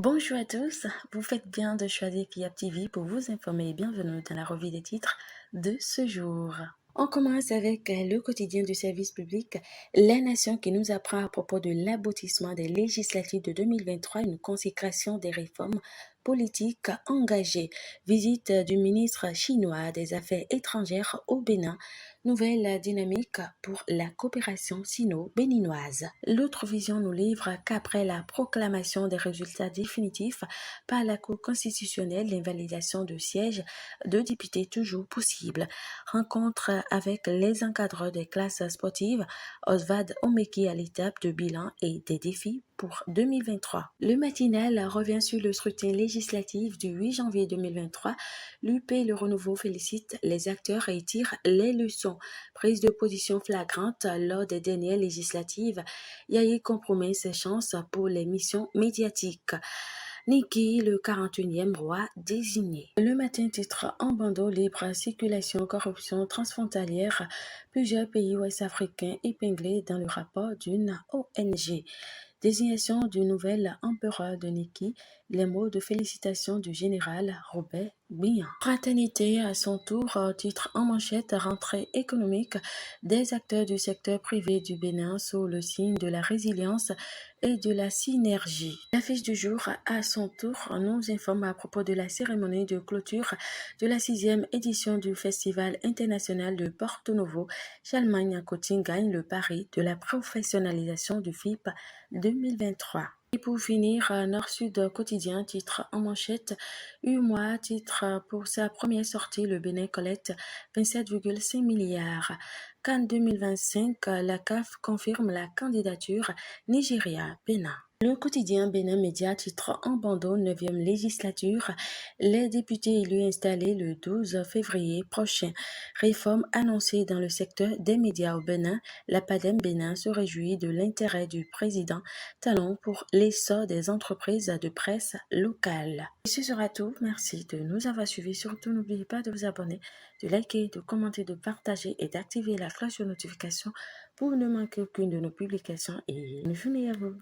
Bonjour à tous, vous faites bien de choisir Fiab TV pour vous informer et bienvenue dans la revue des titres de ce jour. On commence avec le quotidien du service public, La Nation qui nous apprend à propos de l'aboutissement des législatives de 2023, une consécration des réformes politiques engagées, visite du ministre chinois des Affaires étrangères au Bénin, nouvelle dynamique pour la coopération sino-béninoise. L'autre vision nous livre qu'après la proclamation des résultats définitifs par la Cour constitutionnelle, l'invalidation de sièges de députés toujours possible. Rencontre avec les encadreurs des classes sportives, Oswald Omeki à l'étape de bilan et des défis pour 2023. Le matinal revient sur le scrutin législatif du 8 janvier 2023. L'UP Le Renouveau félicite les acteurs et tire les leçons. Prise de position flagrante lors des dernières législatives, Yahya compromet ses chances pour les missions médiatiques. Niki, le 41e roi désigné. Le matin titre en bandeau libre, circulation, corruption transfrontalière, plusieurs pays ouest-africains épinglés dans le rapport d'une ONG. Désignation du nouvel empereur de Niki, les mots de félicitations du général Robert Bihan. Fraternité à son tour, titre en manchette, rentrée économique des acteurs du secteur privé du Bénin sous le signe de la résilience et de la synergie. L'affiche du jour, à son tour, nous informe à propos de la cérémonie de clôture de la 6e édition du Festival international de Porto Novo. Charlemagne-Cotin gagne le pari de la professionnalisation du FIP 2023. Et pour finir, Nord-Sud quotidien, titre en manchette, UMOA, titre pour sa première sortie, le Bénin collecte 27,5 milliards. CAN 2025, la CAF confirme la candidature Nigeria-Bénin. Le quotidien Bénin Média titre en bandeau 9e législature, les députés élus installés le 12 février prochain. Réforme annoncée dans le secteur des médias au Bénin, la PADEM Bénin se réjouit de l'intérêt du président Talon pour l'essor des entreprises de presse locales. Et ce sera tout, merci de nous avoir suivis. Surtout n'oubliez pas de vous abonner, de liker, de commenter, de partager et d'activer la cloche de notification pour ne manquer aucune de nos publications et une journée à vous.